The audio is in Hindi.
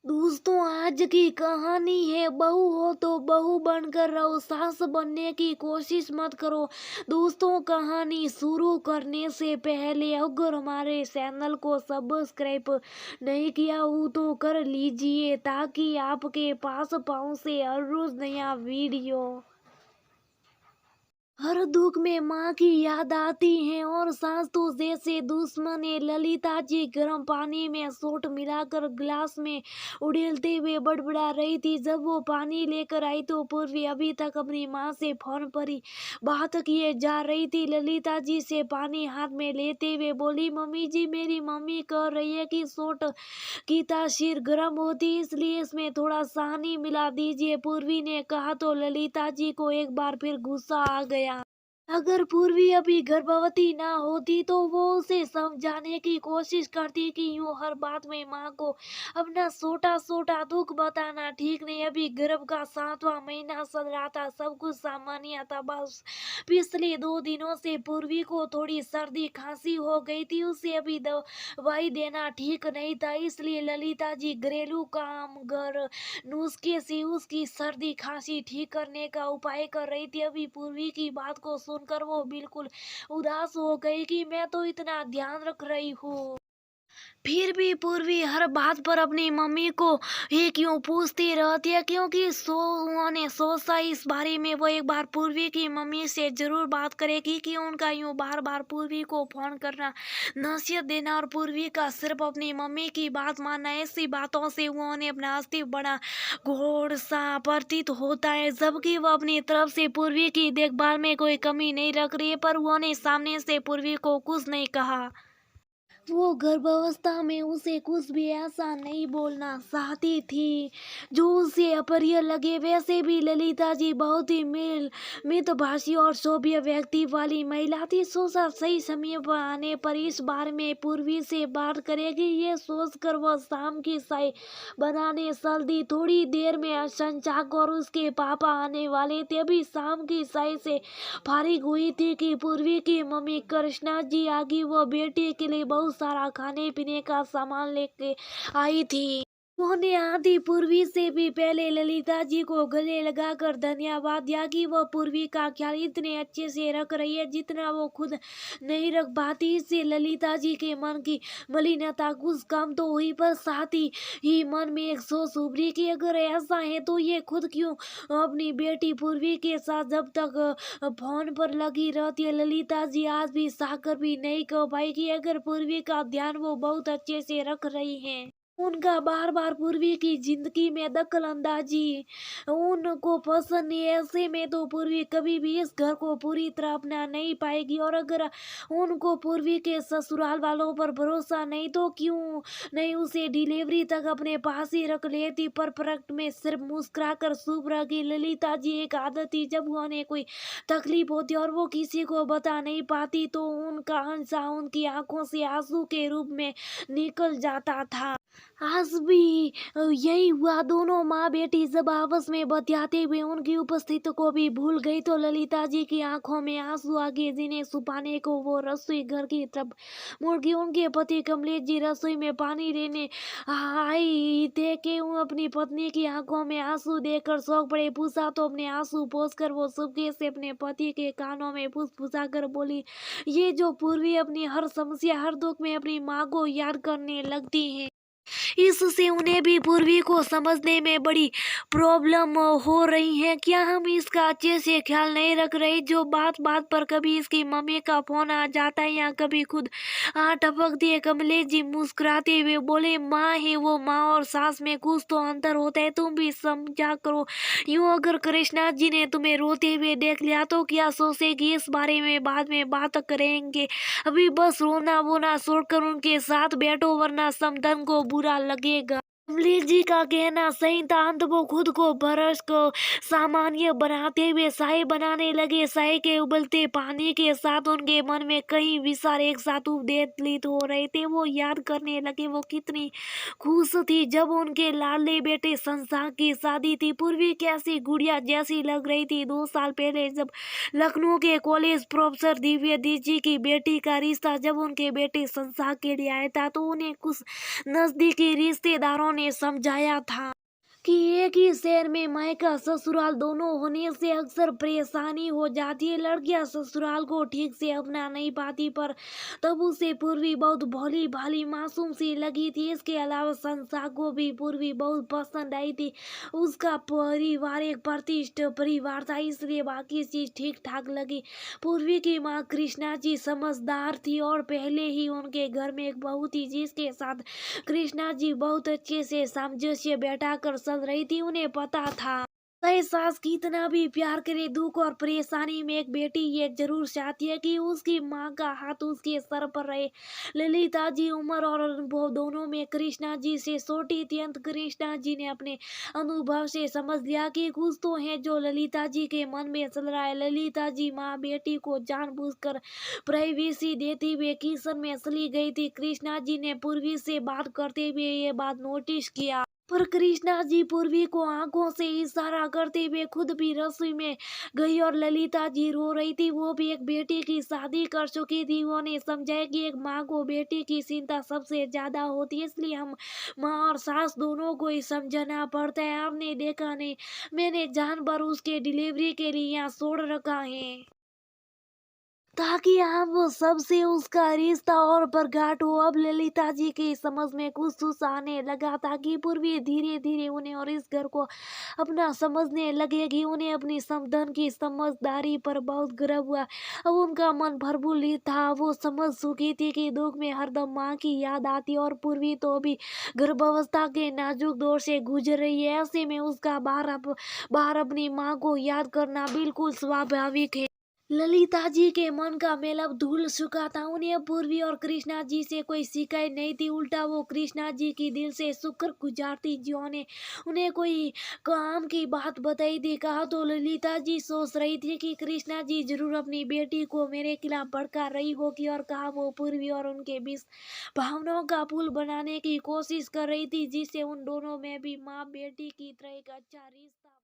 दोस्तों, आज की कहानी है बहू हो तो बहू बनकर रहो, सास बनने की कोशिश मत करो। दोस्तों, कहानी शुरू करने से पहले अगर हमारे चैनल को सब्सक्राइब नहीं किया हो तो कर लीजिए ताकि आपके पास पहुंचे हर रोज नया वीडियो। हर दुख में माँ की याद आती है और सास तो जैसे दुश्मन है। ललिता जी गर्म पानी में सोंठ मिलाकर गिलास में उड़ेलते हुए बड़बड़ा रही थी। जब वो पानी लेकर आई तो पूर्वी अभी तक अपनी माँ से फोन पर ही बात किए जा रही थी। ललिता जी से पानी हाथ में लेते हुए बोली, मम्मी जी, मेरी मम्मी कह रही है कि सोंठ की तासीर गर्म होती, इसलिए इसमें थोड़ा सानी मिला दीजिए। पूर्वी ने कहा तो ललिता जी को एक बार फिर गुस्सा आ गया। अगर पूर्वी अभी गर्भवती ना होती तो वो उसे समझाने की कोशिश करती कि यूं हर बात में माँ को अपना छोटा छोटा दुख बताना ठीक नहीं। अभी गर्भ का 7वां महीना चल रहा था, सब कुछ सामान्य था। बस पिछले 2 दिनों से पूर्वी को थोड़ी सर्दी खांसी हो गई थी, उसे अभी दवाई देना ठीक नहीं था, इसलिए ललिता जी घरेलू काम घर नुस्खे से उसकी सर्दी खांसी ठीक करने का उपाय कर रही थी। अभी पूर्वी की बात को सुनकर वो बिल्कुल उदास हो गई कि मैं तो इतना ध्यान रख रही हूँ, फिर भी पूर्वी हर बात पर अपनी मम्मी को ही क्यों पूछती रहती है। क्योंकि उन्होंने सोचा इस बारे में वो एक बार पूर्वी की मम्मी से जरूर बात करेगी कि उनका यूं बार बार पूर्वी को फोन करना, नसीहत देना और पूर्वी का सिर्फ अपनी मम्मी की बात मानना, ऐसी बातों से उन्होंने अपना अस्तित्व बड़ा घोड़ सा प्रतीत होता है। जबकि वो अपनी तरफ से पूर्वी की देखभाल में कोई कमी नहीं रख रही है, पर उन्होंने सामने से पूर्वी को कुछ नहीं कहा। वो गर्भावस्था में उसे कुछ भी ऐसा नहीं बोलना चाहती थी जो उसे अप्रिय लगे। वैसे भी ललिता जी बहुत ही मितभाषी और सभ्य व्यक्ति वाली महिला थी। सोचा सही समय पर आने पर इस बारे में पूर्वी से बात करेगी, ये सोचकर वह शाम की चाय बनाने चल दी। थोड़ी देर में संचाक और उसके पापा आने वाले थे। अभी शाम की चाय से फारिग हुई थी कि पूर्वी की मम्मी कृष्णा जी आगी। वो बेटी के लिए बहुत सारा खाने पीने का सामान लेके आई थी। उन्होंने आधी पूर्वी से भी पहले ललिता जी को गले लगाकर धन्यवाद दिया कि वह पूर्वी का ख्याल इतने अच्छे से रख रही है जितना वो खुद नहीं रख पाती। इससे ललिता जी के मन की मलिनता कुछ कम तो हुई, पर साथ ही मन में एक सोच उभरी कि अगर ऐसा है तो ये खुद क्यों अपनी बेटी पूर्वी के साथ जब तक फोन पर लगी रहती है। ललिता जी आज भी साकर भी नहीं कह पाई कि अगर पूर्वी का ध्यान वो बहुत अच्छे से रख रही हैं। उनका बार बार पूर्वी की जिंदगी में दखल अंदाजी उनको पसंद नहीं है। ऐसे में तो पूर्वी कभी भी इस घर को पूरी तरह अपना नहीं पाएगी, और अगर उनको पूर्वी के ससुराल वालों पर भरोसा नहीं तो क्यों नहीं उसे डिलीवरी तक अपने पास ही रख लेती। पर प्रकट में सिर्फ मुस्कुरा कर चुप रह गई। ललिता जी एक आदत थी, जब उन्हें कोई तकलीफ होती और वो किसी को बता नहीं पाती तो उनका हंसा उनकी आंखों से आंसू के रूप में निकल जाता था। आज भी यही हुआ। दोनों माँ बेटी जब आपस में बतियाते हुए उनकी उपस्थिति को भी भूल गई तो ललिता जी की आंखों में आंसू आ गए, जिन्हें छुपाने को वो रसोई घर की तरफ मुड़ गई। उनके पति कमलेश जी रसोई में पानी लेने आई थे कि वो अपनी पत्नी की आंखों में आंसू देखकर शौक पड़े। पूछा तो अपने आंसू पोंछकर वो चुपके से अपने पति के कानों में फुसफुसा कर बोली, ये जो पूर्वी अपनी हर समस्या हर दुख में अपनी माँ को याद करने लगती है, इससे उन्हें भी पूर्वी को समझने में बड़ी प्रॉब्लम हो रही है। क्या हम इसका अच्छे से ख्याल नहीं रख रहे? जो बात बात पर कभी इसकी मम्मी का फोन आ जाता है या कभी खुद टपकती है। कमलेश जी मुस्कुराते हुए बोले, माँ है वो माँ और सास में कुछ तो अंतर होता है, तुम भी समझा करो। यूं अगर कृष्णा जी ने तुम्हें रोते हुए देख लिया तो क्या सोचेगी? इस बारे में बाद में बात करेंगे, अभी बस रोना वोना छोड़कर उनके साथ बैठो वरना समधन को बुरा लगेगा। कमलेश जी का कहना सही था। अंत वो खुद को बरस को सामान्य बनाते हुए चाय बनाने लगे। चाय के उबलते पानी के साथ उनके मन में कई विचार एक साथ उद्वेलित हो रहे थे। वो याद करने लगे वो कितनी खुश थी जब उनके लाडले बेटे संसार की शादी थी। पूर्वी कैसी गुड़िया जैसी लग रही थी। 2 साल पहले जब लखनऊ के कॉलेज प्रोफेसर दिव्य जी की बेटी का रिश्ता जब उनके बेटे संसार के लिए आया था तो उन्हें कुछ नजदीकी रिश्तेदारों ने समझाया था कि एक ही शहर में मायका ससुराल दोनों होने से अक्सर परेशानी हो जाती है। लड़कियां ससुराल को ठीक से अपना नहीं पाती, पर तब उसे पूर्वी बहुत भोली भाली मासूम सी लगी थी। इसके अलावा संसा को भी पूर्वी बहुत पसंद आई थी। उसका परिवार एक प्रतिष्ठित परिवार था, इसलिए बाकी चीज ठीक ठाक लगी। पूर्वी की माँ कृष्णा जी समझदार थी और पहले ही उनके घर में एक बहू थी जिसके साथ कृष्णा जी बहुत अच्छे से सामंजस्य बैठाकर चल रही थी। उन्हें पता था चाहे सास कितना भी प्यार करे, दुख और परेशानी में एक बेटी ये जरूर चाहती है कि उसकी माँ का हाथ उसके सर पर रहे। ललिता जी उम्र और अनुभव दोनों में कृष्णा जी से छोटी थी। अंत कृष्णा जी ने अपने अनुभव से समझ लिया कि कुछ तो है जो ललिता जी के मन में चल रहा है। ललिता जी माँ बेटी को जानबूझकर प्राइवेसी देती हुए किचन में चली गई थी। कृष्णा जी ने पूर्वी से बात करते हुए ये बात नोटिस किया, पर कृष्णा जी पूर्वी को आंखों से इशारा करते हुए खुद भी रसोई में गई और ललिता जी रो रही थी। वो भी एक बेटी की शादी कर चुकी थी। उन्होंने समझाया कि एक माँ को बेटी की चिंता सबसे ज्यादा होती है, इसलिए हम माँ और सास दोनों को ही समझना पड़ता है। आपने देखा नहीं, मैंने जानवर उसके डिलीवरी के लिए यहाँ छोड़ रखा है ताकि आप वो सबसे उसका रिश्ता और प्रगाढ़ हो। अब ललिता जी की समझ में कुछ आने लगा था कि पूर्वी धीरे धीरे उन्हें और इस घर को अपना समझने लगेगी। उन्हें अपनी समधन की समझदारी पर बहुत गर्व हुआ। अब उनका मन प्रफुल्लित था। वो समझ चुकी थी कि दुख में हरदम माँ की याद आती और पूर्वी तो अभी गर्भावस्था के नाजुक दौर से गुजर रही है। ऐसे में उसका बार अपनी माँ को याद करना बिल्कुल स्वाभाविक है। ललिता जी के मन का मेल अब धुल चुका था। उन्हें अब पूर्वी और कृष्णा जी से कोई शिकायत नहीं थी। उल्टा वो कृष्णा जी की दिल से शुक्र गुजारती जिन्होंने उन्हें कोई काम की बात बताई थी। कहा तो ललिता जी सोच रही थी कि कृष्णा जी जरूर अपनी बेटी को मेरे खिलाफ भड़का रही होगी, और कहा वो पूर्वी और उनके बीच भावनाओं का पुल बनाने की कोशिश कर रही थी, जिससे उन दोनों में भी माँ बेटी की तरह एक अच्छा रिश्ता